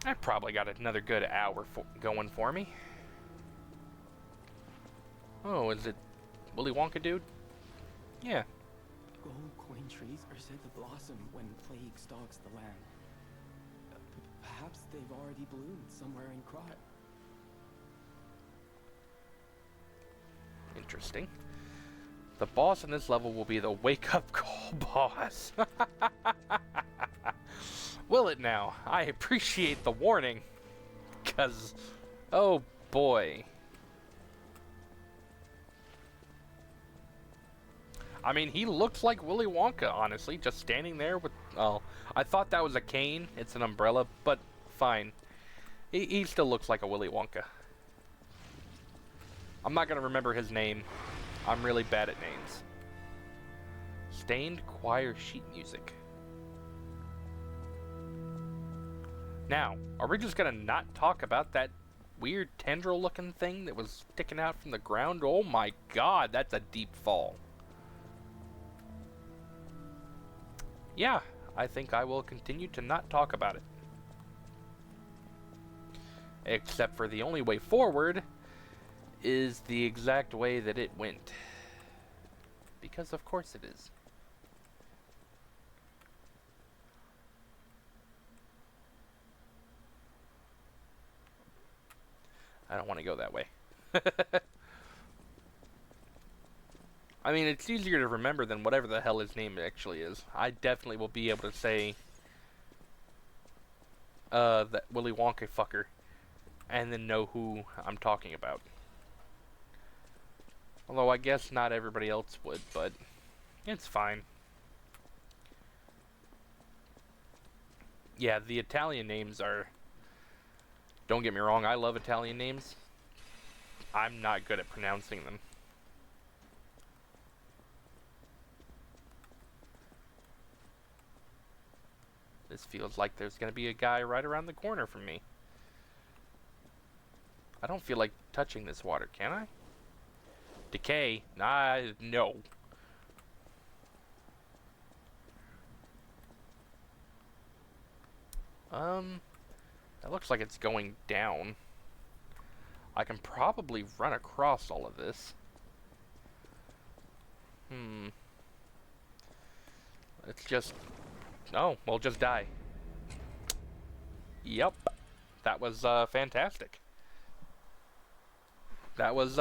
I probably got another good hour going for me. Oh, is it Willy Wonka dude? Yeah. Gold coin trees are said to blossom when plague stalks the land. Perhaps they've already bloomed somewhere in Krat. Interesting. The boss in this level will be the wake-up call boss. Will it now? I appreciate the warning. Because, oh boy. I mean, he looks like Willy Wonka, honestly, just standing there with... Oh, I thought that was a cane. It's an umbrella, but fine. He still looks like a Willy Wonka. I'm not going to remember his name. I'm really bad at names. Stained choir sheet music. Now, are we just going to not talk about that weird tendril-looking thing that was sticking out from the ground? Oh my god, that's a deep fall. Yeah, I think I will continue to not talk about it. Except for the only way forward is the exact way that it went. Because of course it is. I don't want to go that way. I mean, it's easier to remember than whatever the hell his name actually is. I definitely will be able to say that Willy Wonka fucker and then know who I'm talking about. Although I guess not everybody else would, but it's fine. Yeah, the Italian names are... Don't get me wrong, I love Italian names. I'm not good at pronouncing them. This feels like there's going to be a guy right around the corner from me. I don't feel like touching this water, can I? Decay? Nah, no. That looks like it's going down. I can probably run across all of this. Let's just... Oh, we'll just die. Yep. That was, fantastic. That was,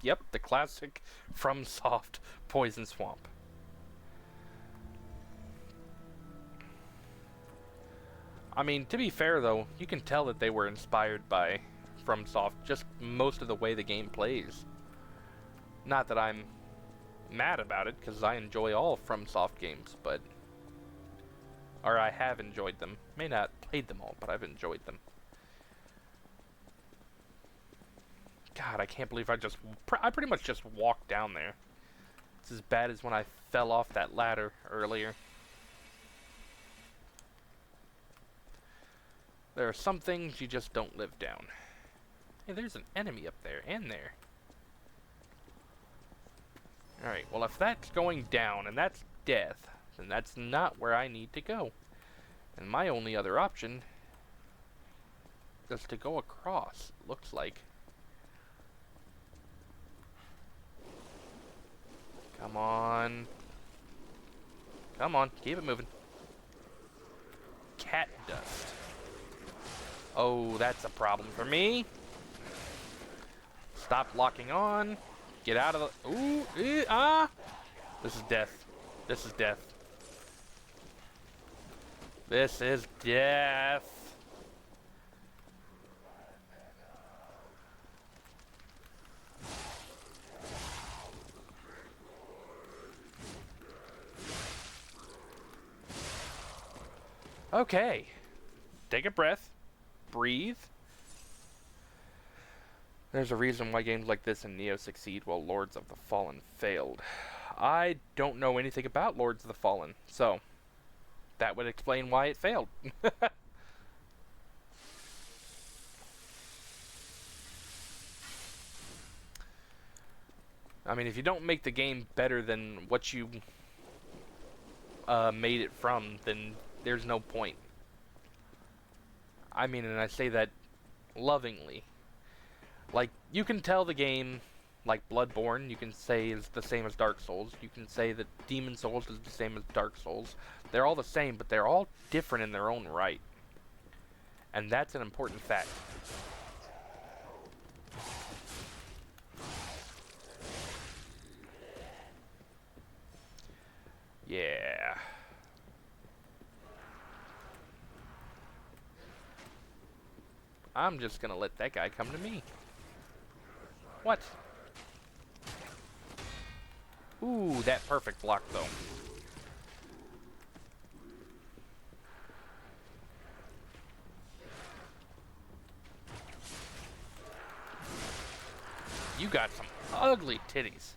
yep, the classic FromSoft Poison Swamp. I mean, to be fair, though, you can tell that they were inspired by FromSoft, just most of the way the game plays. Not that I'm mad about it, because I enjoy all FromSoft games, but... Or I have enjoyed them. May not played them all, but I've enjoyed them. God, I can't believe I pretty much just walked down there. It's as bad as when I fell off that ladder earlier. There are some things you just don't live down. Hey, there's an enemy up there, and there. Alright, well if that's going down, and that's death, then that's not where I need to go. And my only other option is to go across, it looks like. Come on. Come on, keep it moving. Cat dust. Oh, that's a problem for me. Stop locking on. Get out of the... Ooh, ah! This is death. This is death. This is death. Okay. Take a breath. Breathe. There's a reason why games like this and Neo succeed while Lords of the Fallen failed. I don't know anything about Lords of the Fallen, so that would explain why it failed. I mean, if you don't make the game better than what you made it from, then there's no point. I mean, and I say that lovingly. Like, you can tell the game, like Bloodborne, you can say is the same as Dark Souls. You can say that Demon Souls is the same as Dark Souls. They're all the same, but they're all different in their own right. And that's an important fact. Yeah. I'm just gonna let that guy come to me. What? Ooh, that perfect block, though. You got some ugly titties.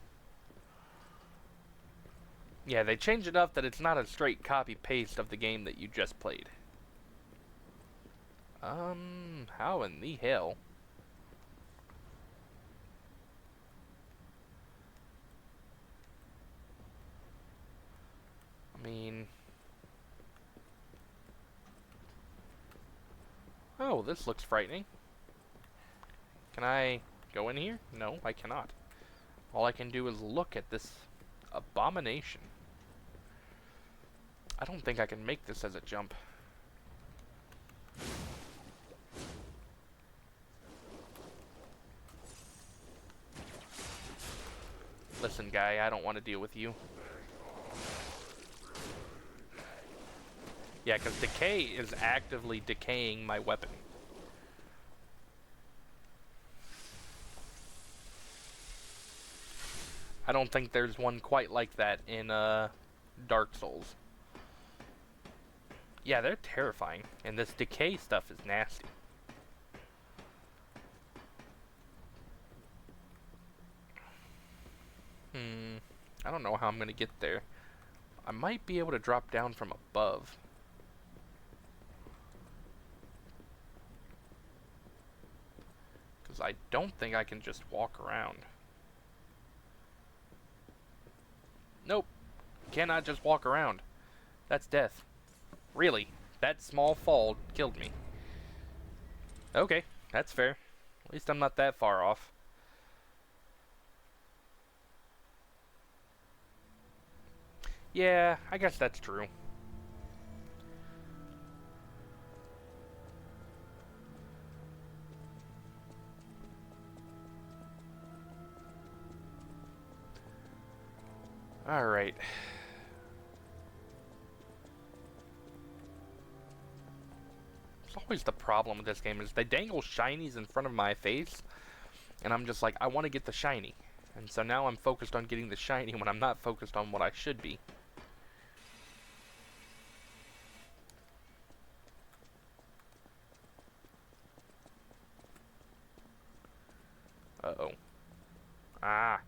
Yeah, they changed enough that it's not a straight copy-paste of the game that you just played. How in the hell? I mean... Oh, this looks frightening. Can I go in here? No, I cannot. All I can do is look at this abomination. I don't think I can make this as a jump. Listen, guy, I don't want to deal with you. Yeah, because decay is actively decaying my weapon. I don't think there's one quite like that in Dark Souls. Yeah, they're terrifying, and this decay stuff is nasty. I don't know how I'm gonna get there. I might be able to drop down from above. Because I don't think I can just walk around. Nope. Cannot just walk around. That's death. Really, that small fall killed me. Okay, that's fair. At least I'm not that far off. Yeah, I guess that's true. Alright. It's always the problem with this game is they dangle shinies in front of my face, and I'm just like, I want to get the shiny. And so now I'm focused on getting the shiny when I'm not focused on what I should be. Uh-oh. Ah.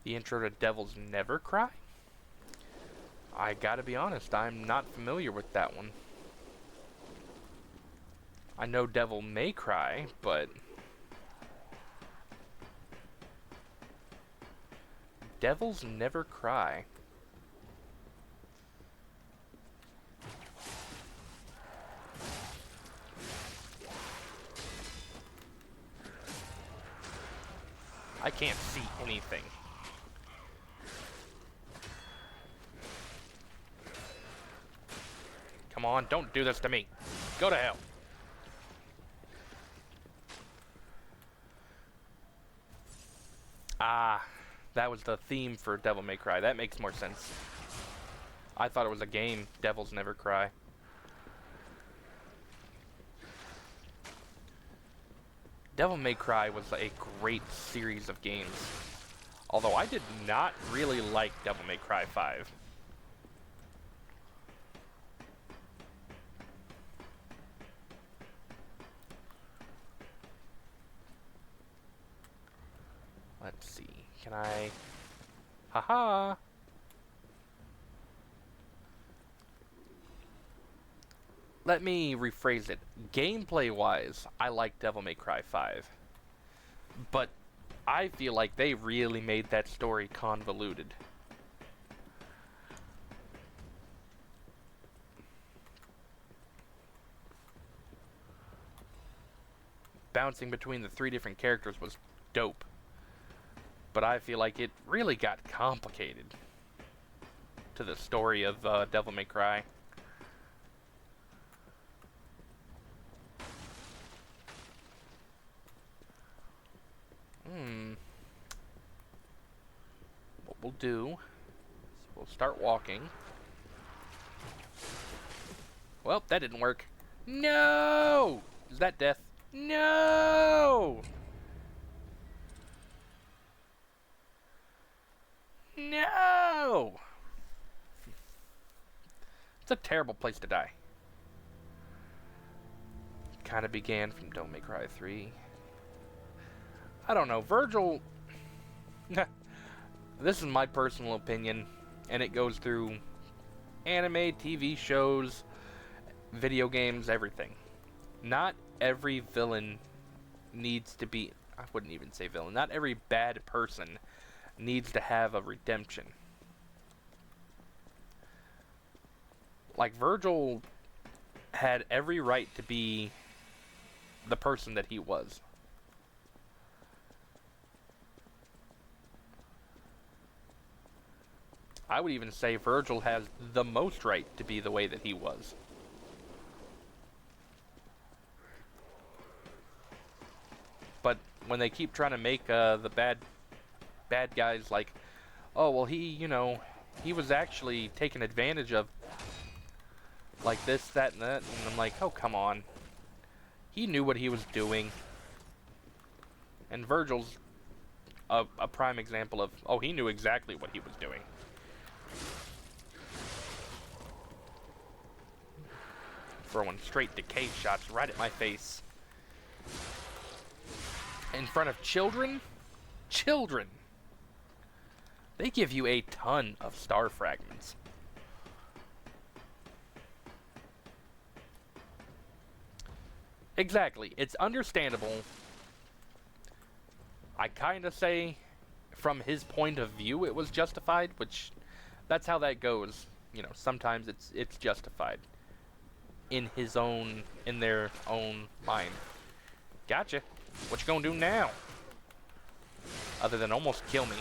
The intro to Devil's Never Cry? I gotta be honest, I'm not familiar with that one. I know Devil May Cry, but... Devils Never Cry. I can't see anything. Come on, don't do this to me. Go to hell. Ah, that was the theme for Devil May Cry. That makes more sense. I thought it was a game, Devils Never Cry. Devil May Cry was a great series of games. Although I did not really like Devil May Cry 5. Let's see. Can I... Haha! Let me rephrase it. Gameplay-wise, I like Devil May Cry 5. But I feel like they really made that story convoluted. bouncing between the 3 different characters was dope. But I feel like it really got complicated to the story of Devil May Cry. What we'll do is we'll start walking. Well, that didn't work. No! Is that death? No! No! It's a terrible place to die. Kind of began from Devil May Cry 3. I don't know, Virgil... This is my personal opinion, and it goes through anime, TV shows, video games, everything. Not every villain needs to be... I wouldn't even say villain. Not every bad person needs to have a redemption. Like, Virgil had every right to be the person that he was. I would even say Virgil has the most right to be the way that he was. But when they keep trying to make the bad guys like, oh, well, he was actually taken advantage of, like this, that, and that, and I'm like, oh, come on. He knew what he was doing. And Virgil's a prime example of, oh, he knew exactly what he was doing. Throwing straight decay shots right at my face. In front of children? Children! They give you a ton of star fragments. Exactly. It's understandable. I kind of say, from his point of view, it was justified, which, that's how that goes. You know, sometimes it's justified. In their own mind. Gotcha. What you gonna do now? Other than almost kill me.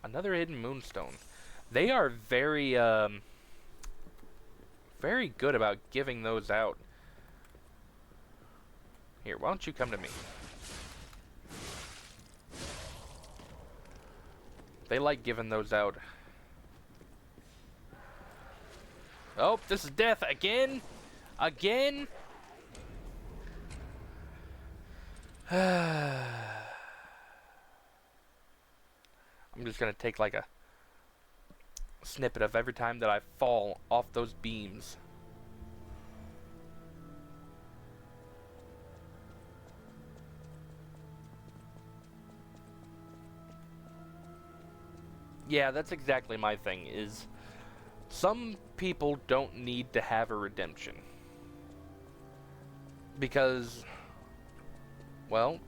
Another hidden moonstone. They are very, very good about giving those out. Here, why don't you come to me? They like giving those out. Oh, this is death again? Again? I'm just gonna take like a snippet of every time that I fall off those beams. Yeah, that's exactly my thing, is some people don't need to have a redemption. Because, well,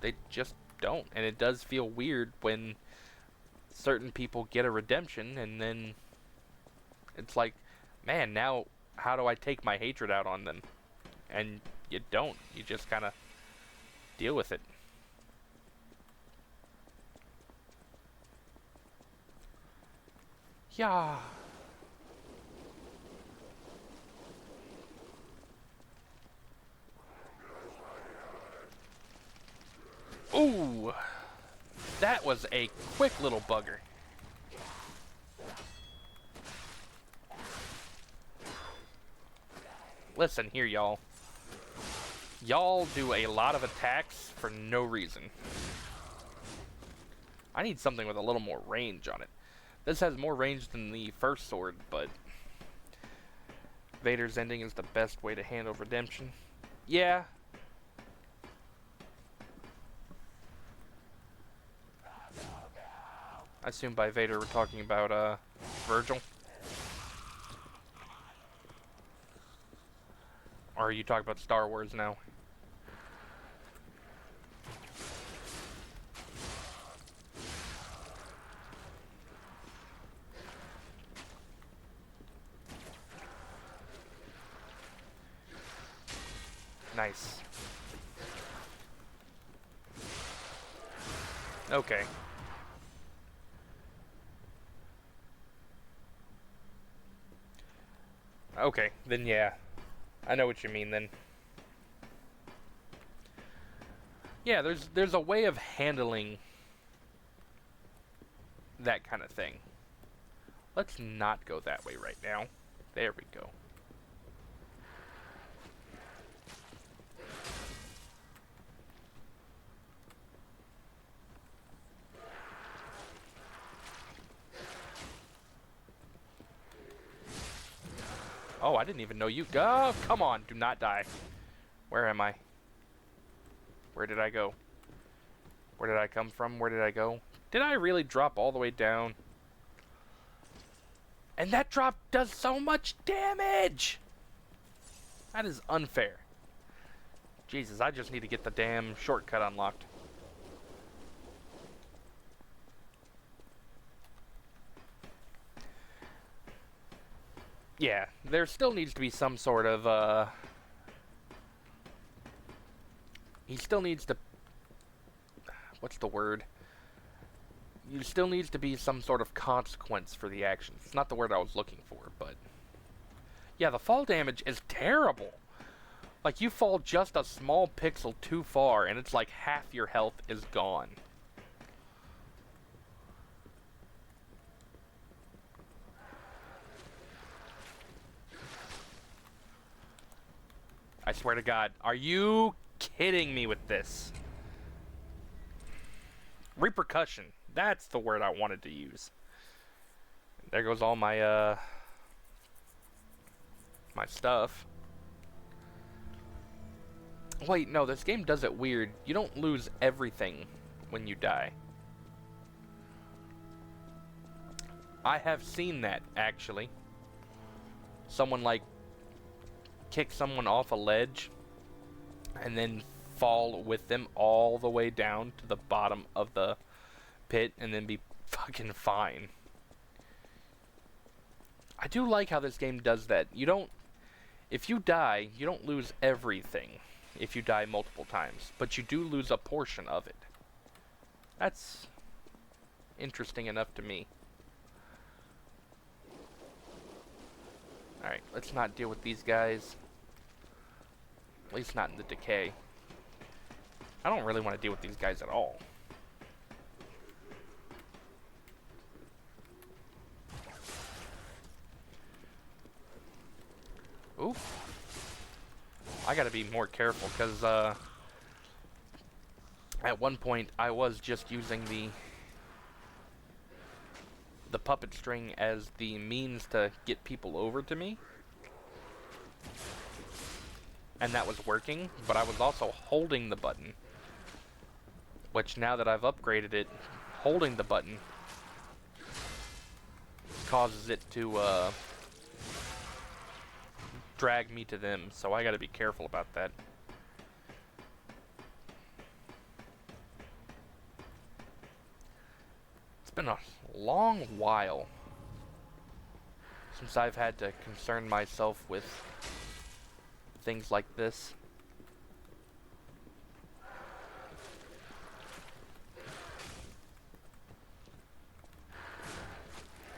they just don't. And it does feel weird when certain people get a redemption and then it's like, man, now how do I take my hatred out on them? And you don't. You just kind of deal with it. Yeah. Ooh. That was a quick little bugger. Listen here, y'all. Y'all do a lot of attacks for no reason. I need something with a little more range on it. This has more range than the first sword, but Vader's ending is the best way to handle redemption. Yeah. I assume by Vader we're talking about Virgil. Or are you talking about Star Wars now? Nice. Okay. Okay, then yeah. I know what you mean then. Yeah, there's a way of handling that kind of thing. Let's not go that way right now. There we go. Oh, I didn't even know you. Go! Come on, do not die. Where am I? Where did I go? Where did I come from? Where did I go? Did I really drop all the way down? And that drop does so much damage! That is unfair. Jesus, I just need to get the damn shortcut unlocked. Yeah, there still needs to be some sort of, he still needs to... What's the word? There still needs to be some sort of consequence for the actions. It's not the word I was looking for, but... Yeah, the fall damage is terrible. Like, you fall just a small pixel too far, and it's like half your health is gone. I swear to God, are you kidding me with this? Repercussion. That's the word I wanted to use. There goes all my, my stuff. Wait, no, this game does it weird. You don't lose everything when you die. I have seen that, actually. Someone, like, kick someone off a ledge and then fall with them all the way down to the bottom of the pit and then be fucking fine. I do like how this game does that. You don't... If you die, you don't lose everything if you die multiple times, but you do lose a portion of it. That's interesting enough to me. Alright, let's not deal with these guys. At least not in the decay. I don't really want to deal with these guys at all. Ooh. I gotta be more careful, because, at one point, I was just using the puppet string as the means to get people over to me. And that was working, but I was also holding the button. Which, now that I've upgraded it, holding the button causes it to, drag me to them, so I gotta be careful about that. It's been a long while since I've had to concern myself with things like this.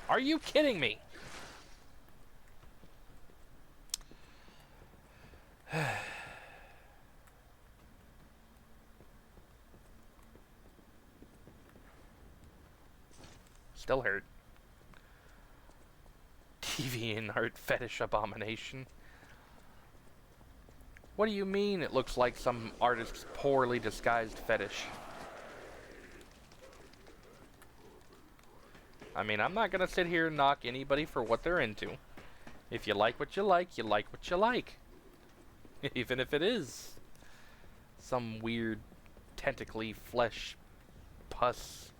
Are you kidding me? Still hurt. TV and art fetish abomination. What do you mean it looks like some artist's poorly disguised fetish? I mean, I'm not gonna sit here and knock anybody for what they're into. If you like what you like, you like what you like. Even if it is some weird tentacly flesh pus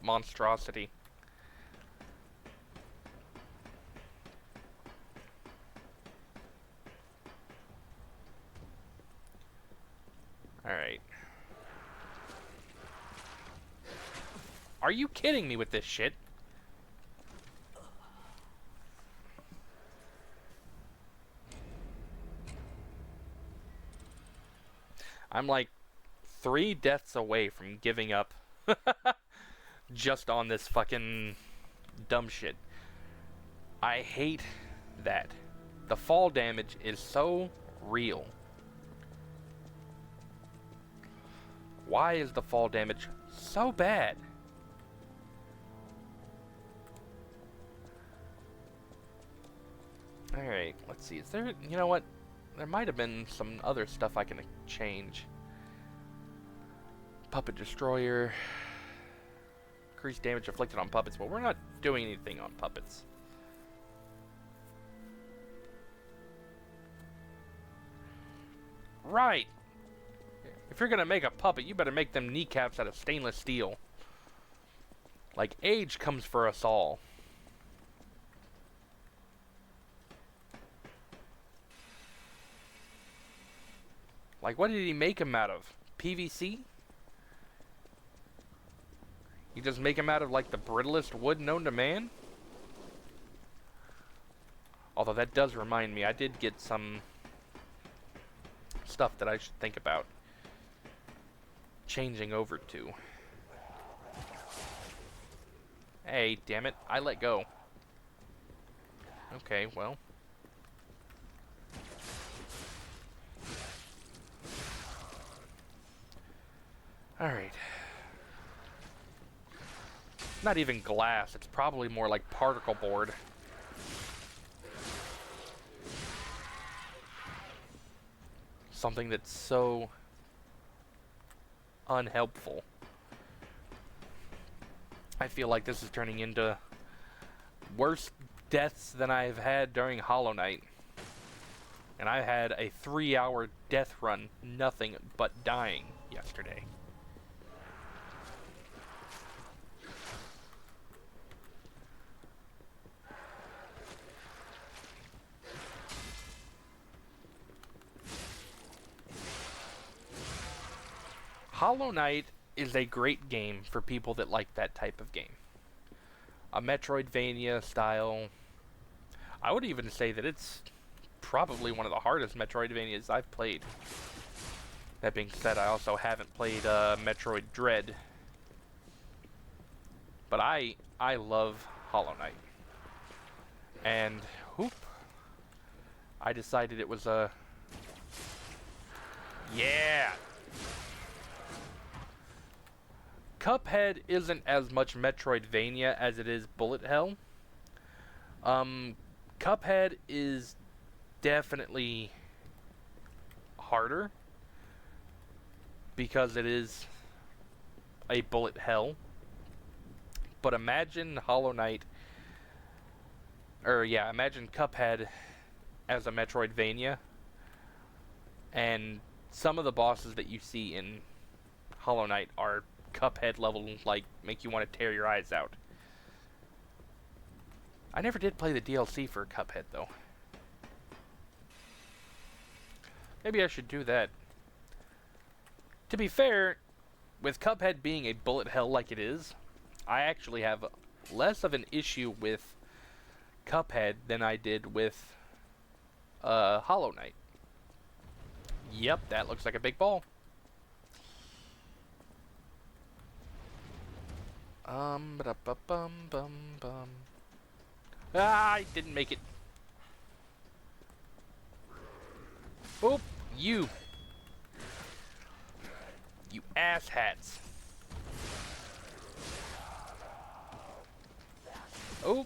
monstrosity. Alright. Are you kidding me with this shit? I'm like 3 deaths away from giving up just on this fucking dumb shit. I hate that. The fall damage is so real. Why is the fall damage so bad? Alright, let's see. Is there... You know what? There might have been some other stuff I can change. Puppet Destroyer. Increased damage inflicted on puppets, but we're not doing anything on puppets. Right! If you're gonna make a puppet, you better make them kneecaps out of stainless steel. Like, age comes for us all. Like, what did he make him out of? PVC? You just make him out of, like, the brittlest wood known to man? Although that does remind me, I did get some stuff that I should think about changing over to. Hey, damn it, I let go. Okay, well. Alright. Not even glass, it's probably more like particle board. Something that's so unhelpful. I feel like this is turning into worse deaths than I've had during Hollow Knight. And I had a 3-hour death run, nothing but dying yesterday. Hollow Knight is a great game for people that like that type of game. A Metroidvania style. I would even say that it's probably one of the hardest Metroidvanias I've played. That being said, I also haven't played Metroid Dread. But I love Hollow Knight. And, whoop. I decided it was a... Yeah! Cuphead isn't as much Metroidvania as it is bullet hell. Cuphead is definitely harder because it is a bullet hell. But imagine Hollow Knight, imagine Cuphead as a Metroidvania, and some of the bosses that you see in Hollow Knight are Cuphead level, like, make you want to tear your eyes out. I never did play the DLC for Cuphead, though. Maybe I should do that. To be fair, with Cuphead being a bullet hell like it is, I actually have less of an issue with Cuphead than I did with Hollow Knight. Yep, that looks like a big ball. Ba-da-ba-bum-bum-bum. Ah, I didn't make it. Oh, you asshats. Oh.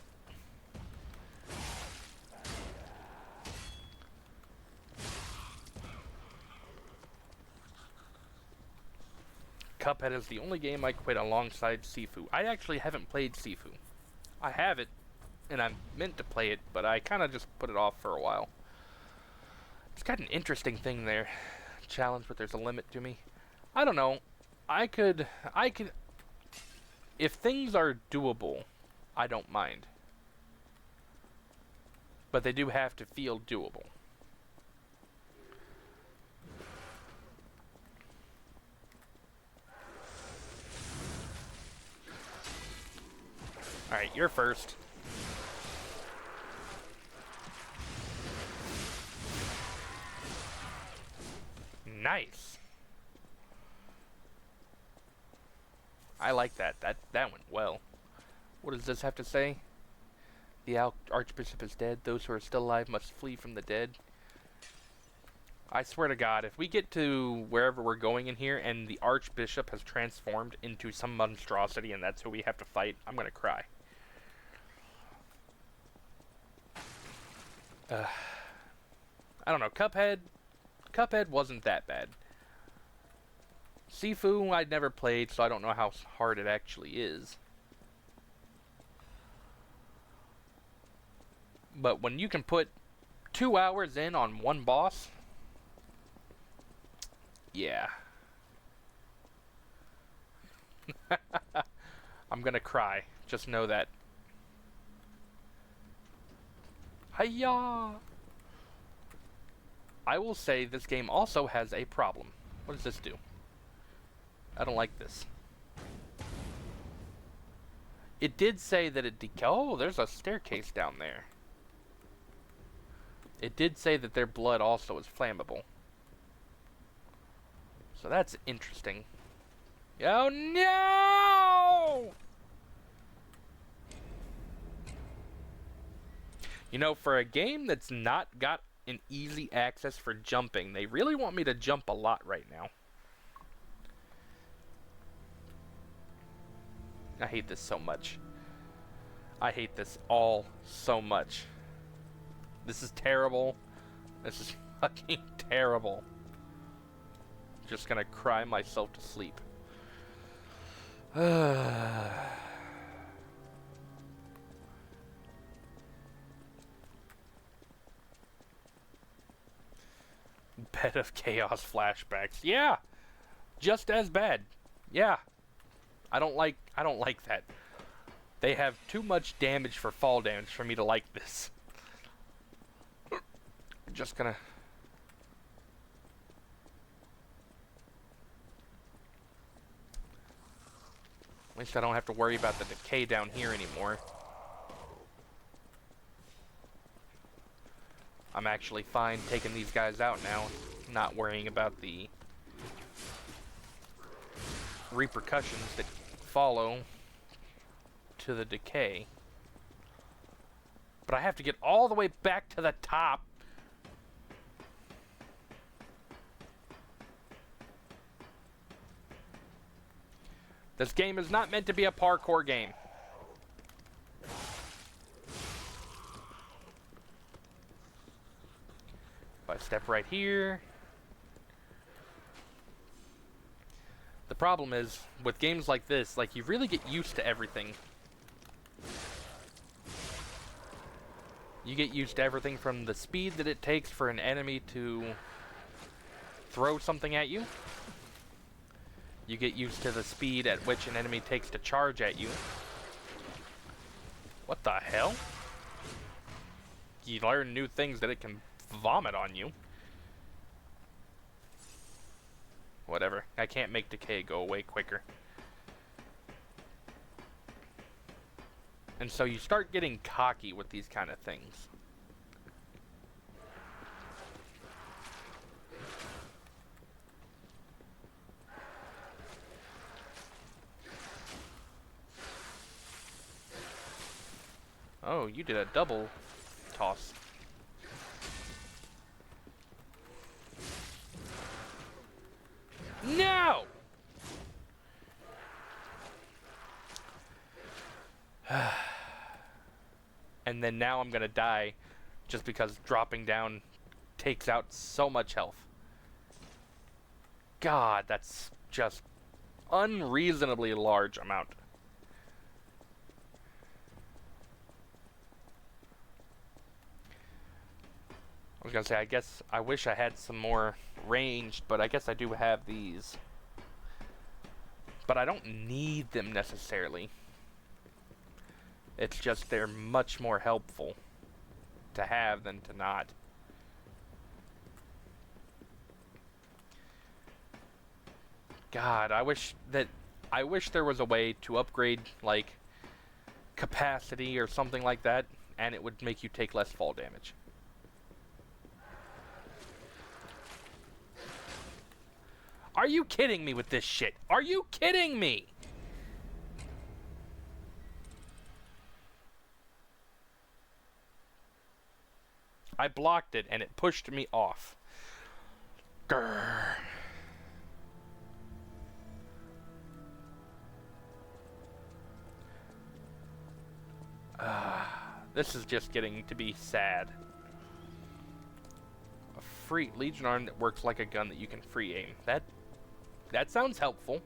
Cuphead is the only game I quit alongside Sifu. I actually haven't played Sifu. I have it, and I'm meant to play it, but I kind of just put it off for a while. It's got an interesting thing there. Challenge, but there's a limit to me. I don't know. I could... If things are doable, I don't mind. But they do have to feel doable. Alright, you're first. Nice. I like that. That went well. What does this have to say? The Archbishop is dead. Those who are still alive must flee from the dead. I swear to God, if we get to wherever we're going in here and the Archbishop has transformed into some monstrosity and that's who we have to fight, I'm gonna cry. I don't know. Cuphead wasn't that bad. Sifu I'd never played, so I don't know how hard it actually is. But when you can put 2 hours in on one boss, yeah. I'm gonna cry. Just know that. Hiya! I will say this game also has a problem. What does this do? I don't like this. It did say that it oh, there's a staircase down there. It did say that their blood also is flammable. So that's interesting. Oh no! You know, for a game that's not got an easy access for jumping, they really want me to jump a lot right now. I hate this so much. I hate this all so much. This is terrible. This is fucking terrible. Just gonna cry myself to sleep. Bed of Chaos flashbacks. Yeah! Just as bad. Yeah. I don't like that. They have too much damage for fall damage for me to like this. Just gonna... At least I don't have to worry about the decay down here anymore. I'm actually fine taking these guys out now, not worrying about the repercussions that follow to the decay. But I have to get all the way back to the top. This game is not meant to be a parkour game. If I step right here. The problem is, with games like this, like, you really get used to everything. You get used to everything from the speed that it takes for an enemy to throw something at you. You get used to the speed at which an enemy takes to charge at you. What the hell? You learn new things that it can vomit on you. Whatever. I can't make decay go away quicker. And so you start getting cocky with these kind of things. Oh, you did a double toss. No! And then now I'm gonna die just because dropping down takes out so much health. God, that's just unreasonably large amount. I was gonna say, I guess I wish I had some more ranged, but I guess I do have these. But I don't need them necessarily. It's just they're much more helpful to have than to not. God, I wish there was a way to upgrade, like, capacity or something like that, and it would make you take less fall damage. Are you kidding me with this shit? Are you kidding me? I blocked it and it pushed me off. Grr. This is just getting to be sad. A free Legion arm that works like a gun that you can free aim. That sounds helpful.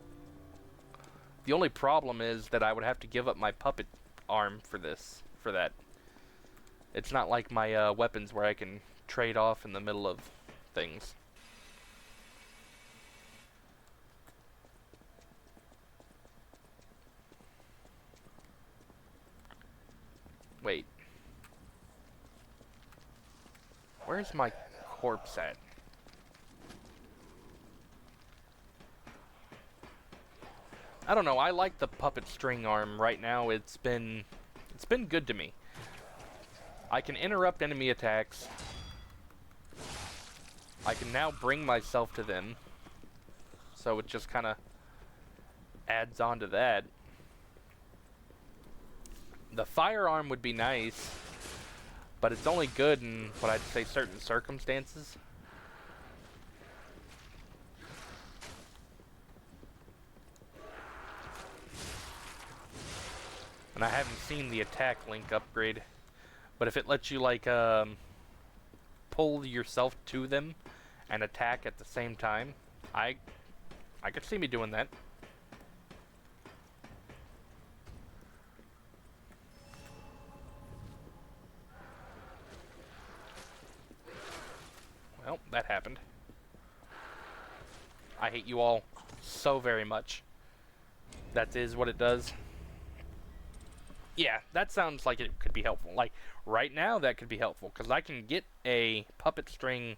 The only problem is that I would have to give up my puppet arm for that. It's not like my weapons where I can trade off in the middle of things. Wait. Where's my corpse at? I don't know, I like the puppet string arm right now. It's been good to me. I can interrupt enemy attacks. I can now bring myself to them. So it just kind of adds on to that. The firearm would be nice, but it's only good in what I'd say certain circumstances. And I haven't seen the attack link upgrade, but if it lets you like pull yourself to them and attack at the same time, I could see me doing that. Well, that happened. I hate you all so very much. That is what it does. Yeah, that sounds like it could be helpful. Like, right now, that could be helpful, because I can get a puppet string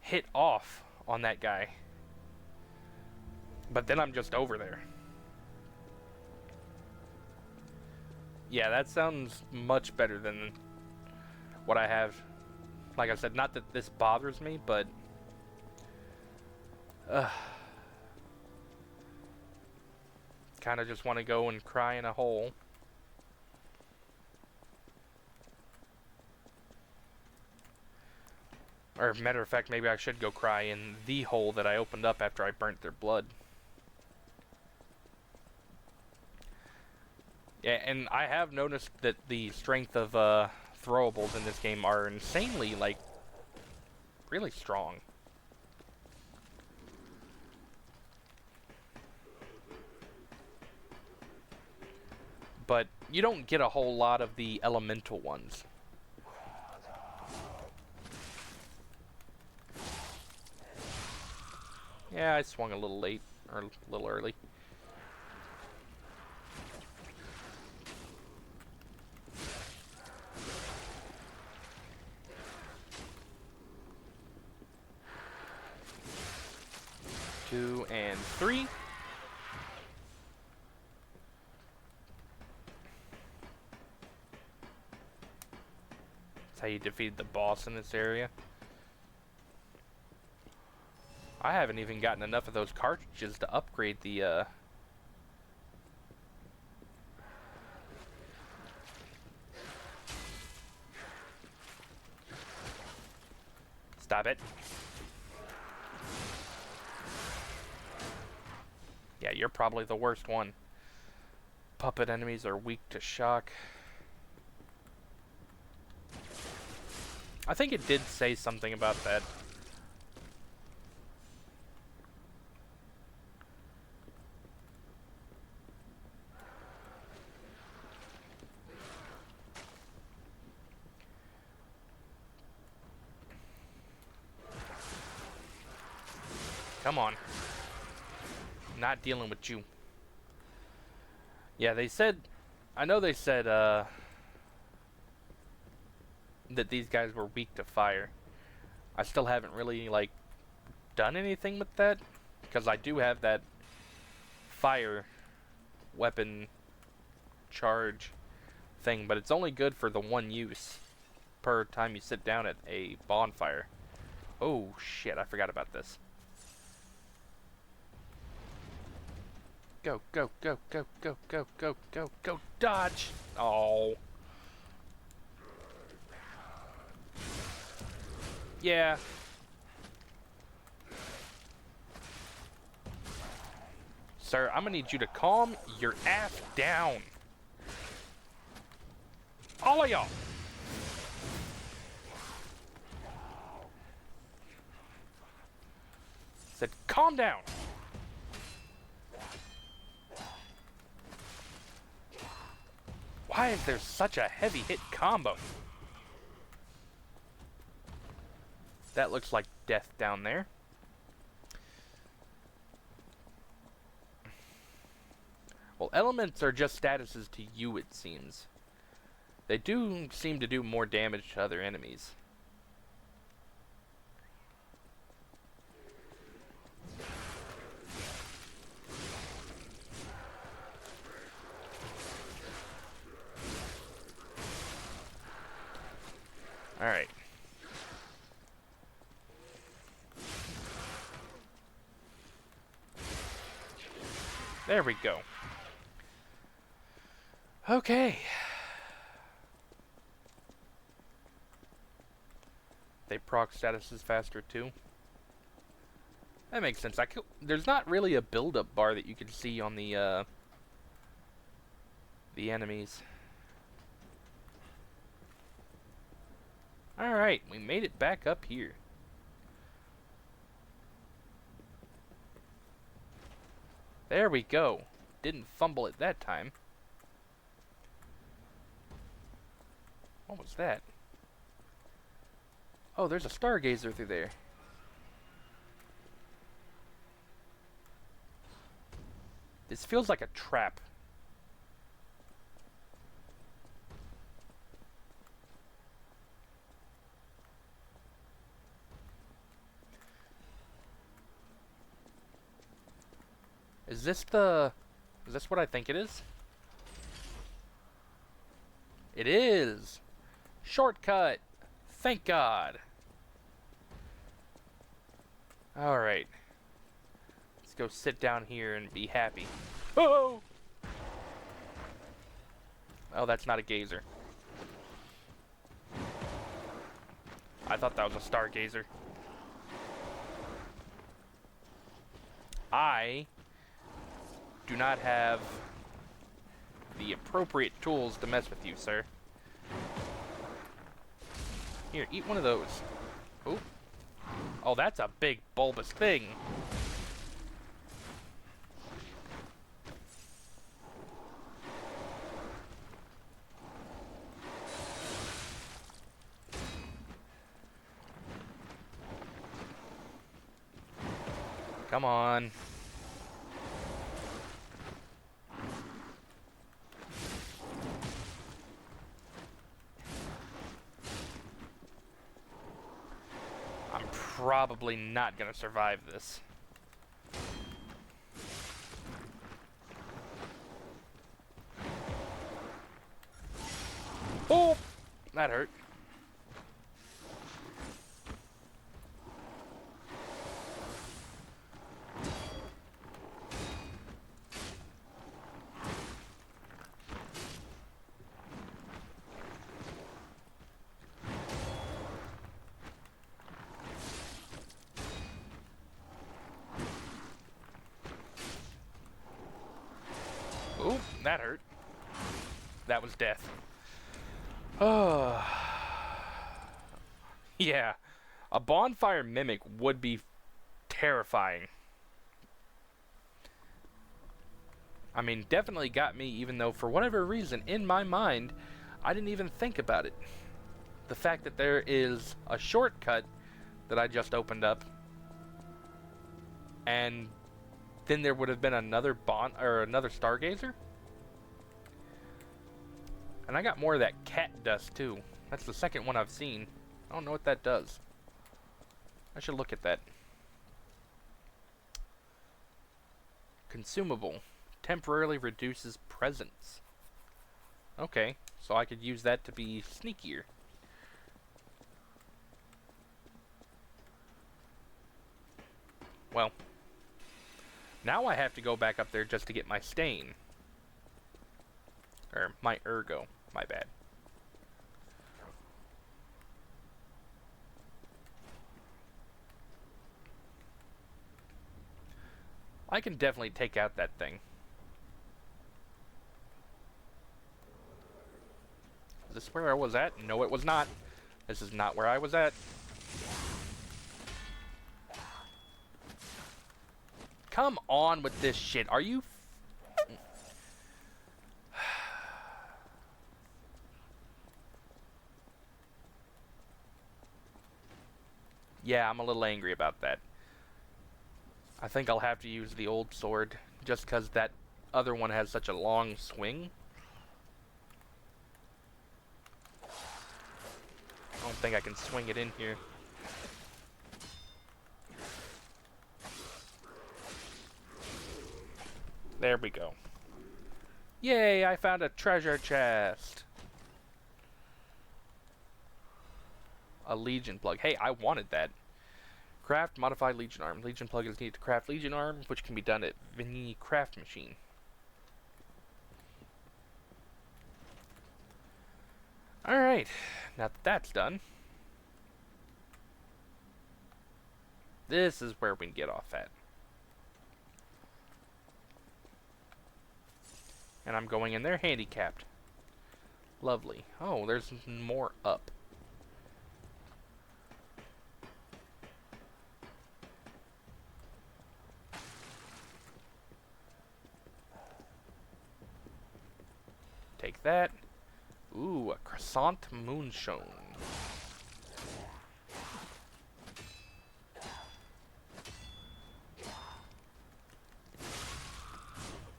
hit off on that guy. But then I'm just over there. Yeah, that sounds much better than what I have. Like I said, not that this bothers me, but... kind of just want to go and cry in a hole. Or, matter of fact, maybe I should go cry in the hole that I opened up after I burnt their blood. Yeah, and I have noticed that the strength of throwables in this game are insanely, like, really strong. But you don't get a whole lot of the elemental ones. Yeah, I swung a little late, or a little early. Two and three. That's how you defeat the boss in this area. I haven't even gotten enough of those cartridges to upgrade the, Stop it. Yeah, you're probably the worst one. Puppet enemies are weak to shock. I think it did say something about that. Come on. Not dealing with you. Yeah, they said... I know they said, that these guys were weak to fire. I still haven't really, like, done anything with that. Because I do have that fire weapon charge thing. But it's only good for the one use per time you sit down at a bonfire. Oh, shit. I forgot about this. Go, go, go, go, go, go, go, go, go, dodge! Oh. Yeah. Sir, I'm gonna need you to calm your ass down. All of y'all. Said, calm down. Why is there such a heavy hit combo? That looks like death down there. Well, elements are just statuses to you, it seems. They do seem to do more damage to other enemies. Alright. There we go. Okay. They proc statuses faster too. That makes sense. There's not really a build-up bar that you can see on the enemies. Alright, we made it back up here. There we go. Didn't fumble it that time. What was that? Oh, there's a stargazer through there. This feels like a trap. Is this what I think it is? It is! Shortcut! Thank God! Alright. Let's go sit down here and be happy. Oh! Oh, that's not a gazer. I thought that was a stargazer. I do not have the appropriate tools to mess with you, sir. Here, eat one of those. Oh. Oh, that's a big bulbous thing. Come on. I'm probably not gonna survive this. Oh! That hurt. Oh, that hurt. That was death. Oh. Yeah. A bonfire mimic would be terrifying. I mean, definitely got me, even though for whatever reason, in my mind, I didn't even think about it. The fact that there is a shortcut that I just opened up, and then there would have been another another stargazer. And I got more of that cat dust too. That's the second one I've seen. I don't know what that does. I should look at that. Consumable. Temporarily reduces presence. Okay, so I could use that to be sneakier. Well, now I have to go back up there just to get my stain. Or my ergo, my bad. I can definitely take out that thing. Is this where I was at? No, it was not. This is not where I was at. Come on with this shit. Are you... Yeah, I'm a little angry about that. I think I'll have to use the old sword, just because that other one has such a long swing. I don't think I can swing it in here. There we go. Yay, I found a treasure chest. A Legion plug. Hey, I wanted that. Craft modified Legion arm. Legion plug is needed to craft Legion arm, which can be done at Vinny Craft Machine. Alright, now that that's done, this is where we can get off at. And I'm going in there handicapped. Lovely. Oh, there's more up. Take that. Ooh, a croissant moonshone.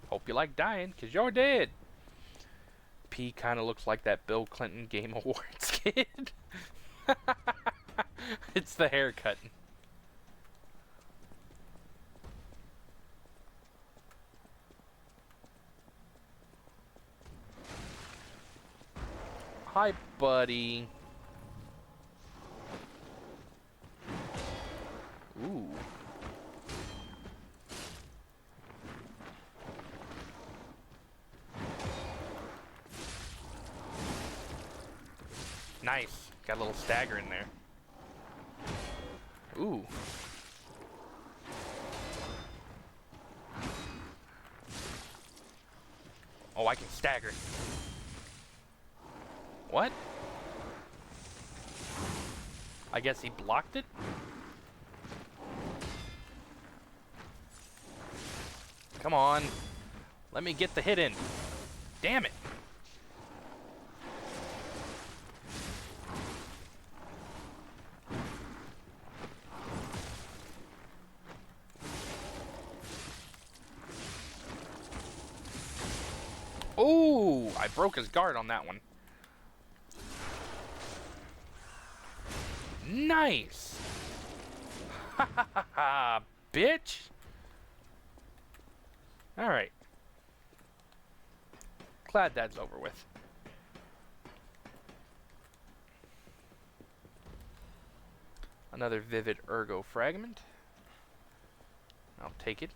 Hope you like dying, 'cause you're dead. P kind of looks like that Bill Clinton Game Awards kid. It's the haircut. Hi, buddy. Ooh. Nice. Got a little stagger in there. Ooh. Oh, I can stagger. What? I guess he blocked it? Come on. Let me get the hit in. Damn it. Ooh, I broke his guard on that one. Nice. Ha ha ha ha, bitch. All right. Glad that's over with. Another vivid ergo fragment. I'll take it.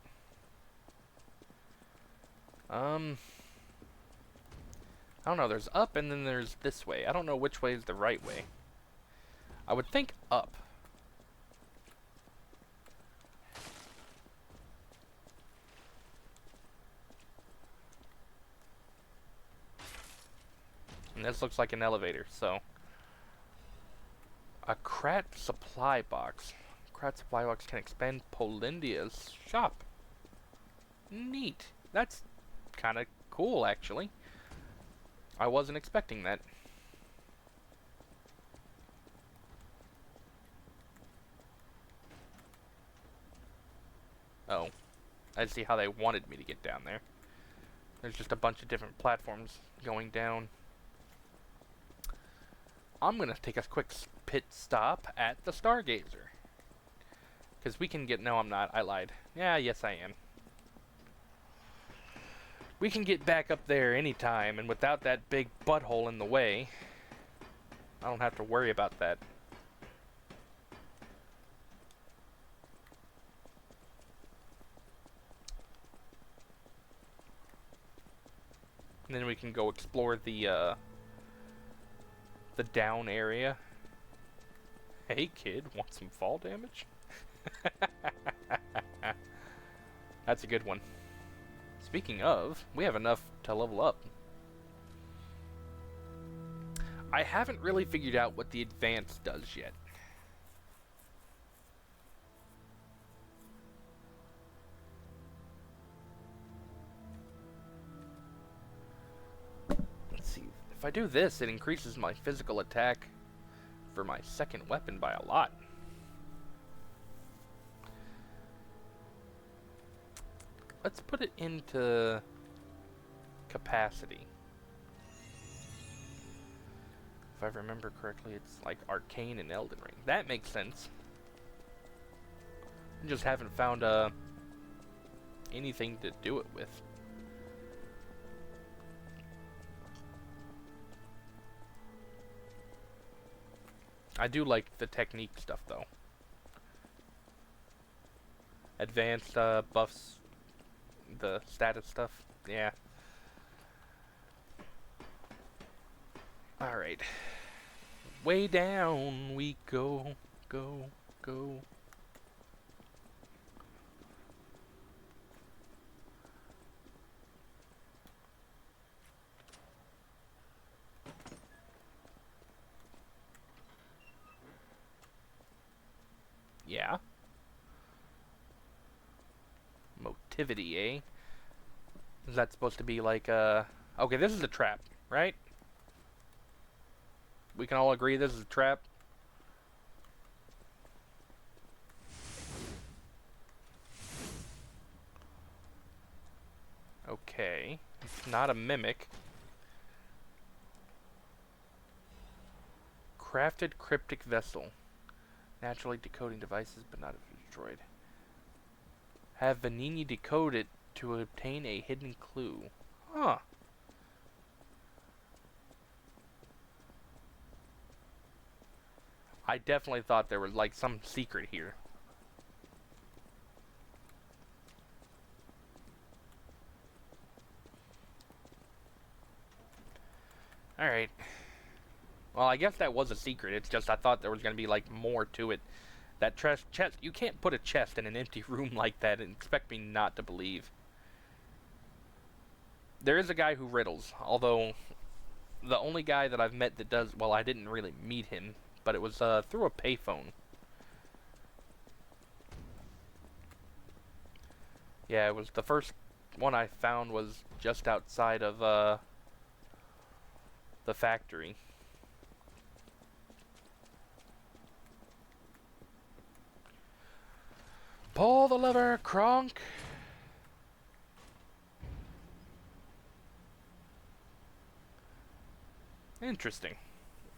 I don't know, there's up and then there's this way. I don't know which way is the right way. I would think up. And this looks like an elevator, so. A Krat supply box. Krat supply box can expand Polindia's shop. Neat. That's kind of cool, actually. I wasn't expecting that. Oh. I see how they wanted me to get down there. There's just a bunch of different platforms going down. I'm going to take a quick pit stop at the Stargazer. Because we can get... No, I'm not. I lied. Yeah, yes, I am. We can get back up there anytime, and without that big butthole in the way, I don't have to worry about that. And then we can go explore the down area. Hey kid, want some fall damage? That's a good one. Speaking of, we have enough to level up. I haven't really figured out what the advance does yet. Let's see. If I do this, it increases my physical attack for my second weapon by a lot. Let's put it into capacity. If I remember correctly, it's like Arcane and Elden Ring. That makes sense. I just haven't found anything to do it with. I do like the technique stuff though. Advanced buffs, the status stuff. Yeah. Alright. Way down we go, go, go. Yeah. Motivity, eh? Is that supposed to be like okay, this is a trap, right? We can all agree this is a trap. Okay. It's not a mimic. Crafted cryptic vessel. Naturally decoding devices, but not if destroyed. Have Vanini decode it to obtain a hidden clue. Huh. I definitely thought there was like some secret here. Alright. Well, I guess that was a secret. It's just I thought there was going to be like more to it. That chest, you can't put a chest in an empty room like that and expect me not to believe. There is a guy who riddles, although the only guy that I've met that does, well, I didn't really meet him, but it was through a payphone. Yeah, it was the first one I found was just outside of the factory. Pull the lever, Kronk. Interesting.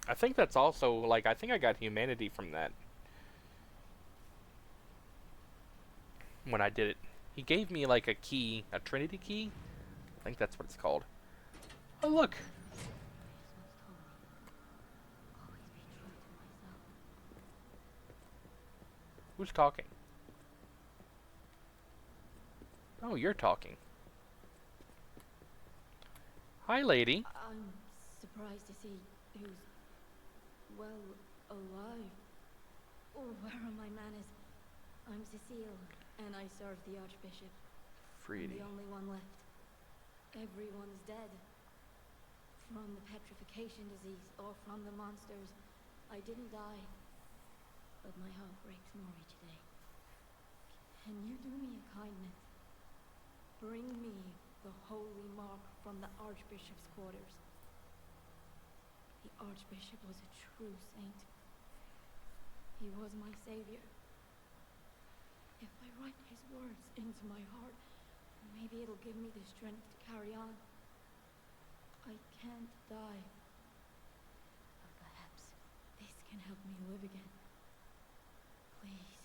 I think that's also, like, I think I got humanity from that. When I did it. He gave me, like, a key, a Trinity key? I think that's what it's called. Oh, look. Who's talking? Oh, you're talking. Hi, lady. I'm surprised to see who's, well, alive. Oh, where are my manners? I'm Cecile, and I serve the Archbishop. I'm the only one left. Everyone's dead. From the petrification disease, or from the monsters. I didn't die. But my heart breaks more each day. Can you do me a kindness? Bring me the holy mark from the Archbishop's quarters. The Archbishop was a true saint. He was my savior. If I write his words into my heart, maybe it'll give me the strength to carry on. I can't die. But perhaps this can help me live again. Please,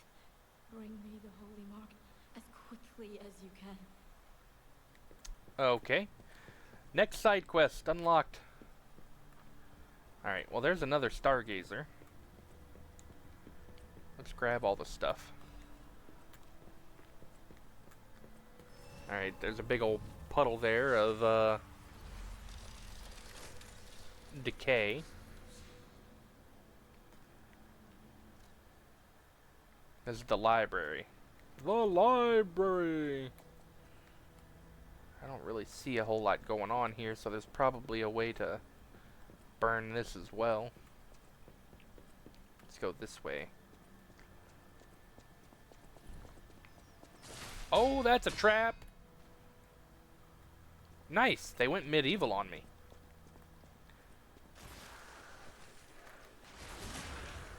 bring me the holy mark as quickly as you can. Okay. Next side quest unlocked. Alright, well there's another stargazer. Let's grab all the stuff. Alright, there's a big old puddle there of decay. This is the library. The library! I don't really see a whole lot going on here, so there's probably a way to burn this as well. Let's go this way. Oh, that's a trap! Nice, they went medieval on me.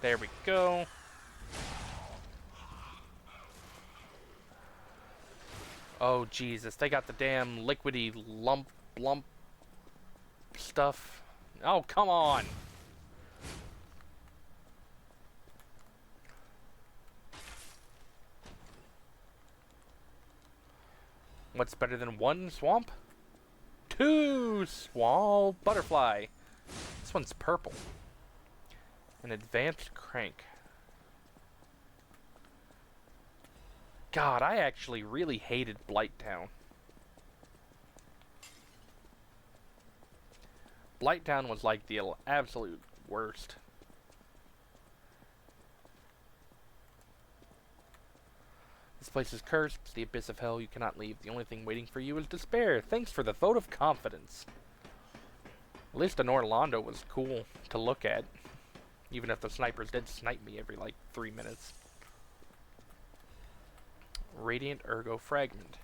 There we go. Oh, Jesus, they got the damn liquidy lump stuff. Oh, come on! What's better than one swamp? Two swamp butterfly. This one's purple. An advanced crank. God, I actually really hated Blighttown. Blighttown was like the absolute worst. This place is cursed. It's the abyss of hell. You cannot leave. The only thing waiting for you is despair. Thanks for the vote of confidence. At least in Orlando was cool to look at. Even if the snipers did snipe me every like 3 minutes. Radiant Ergo Fragment.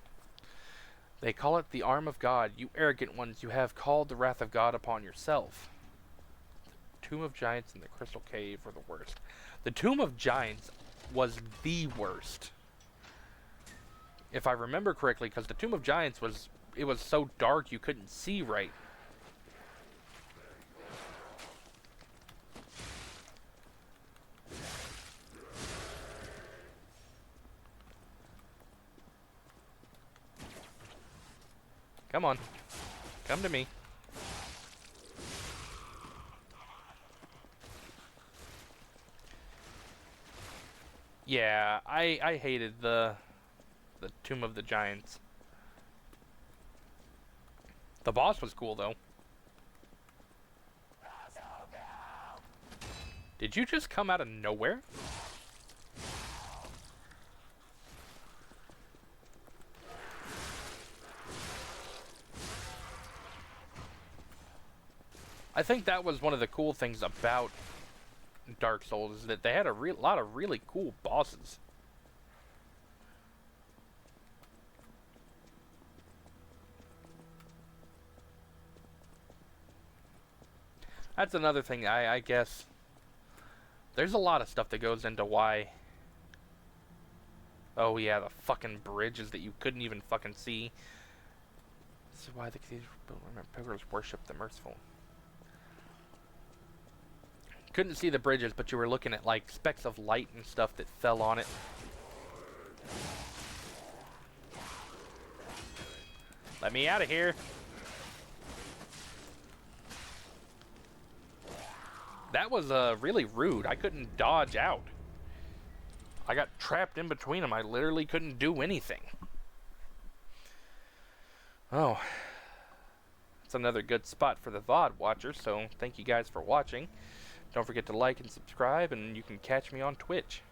They call it the arm of God. You arrogant ones, you have called the wrath of God upon yourself. The Tomb of Giants and the Crystal Cave were the worst. The Tomb of Giants was the worst. If I remember correctly, because the Tomb of Giants was so dark you couldn't see right. Come on. Come to me. Yeah, I hated the Tomb of the Giants. The boss was cool though. Did you just come out of nowhere? I think that was one of the cool things about Dark Souls, is that they had a lot of really cool bosses. That's another thing, I guess. There's a lot of stuff that goes into why. Oh yeah, the fucking bridges that you couldn't even fucking see. This is why the pilgrims worship the merciful. Couldn't see the bridges, but you were looking at like specks of light and stuff that fell on it. Let me out of here. That was really rude. I couldn't dodge out. I got trapped in between them. I literally couldn't do anything. Oh. It's another good spot for the VOD watchers, so thank you guys for watching. Don't forget to like and subscribe, and you can catch me on Twitch.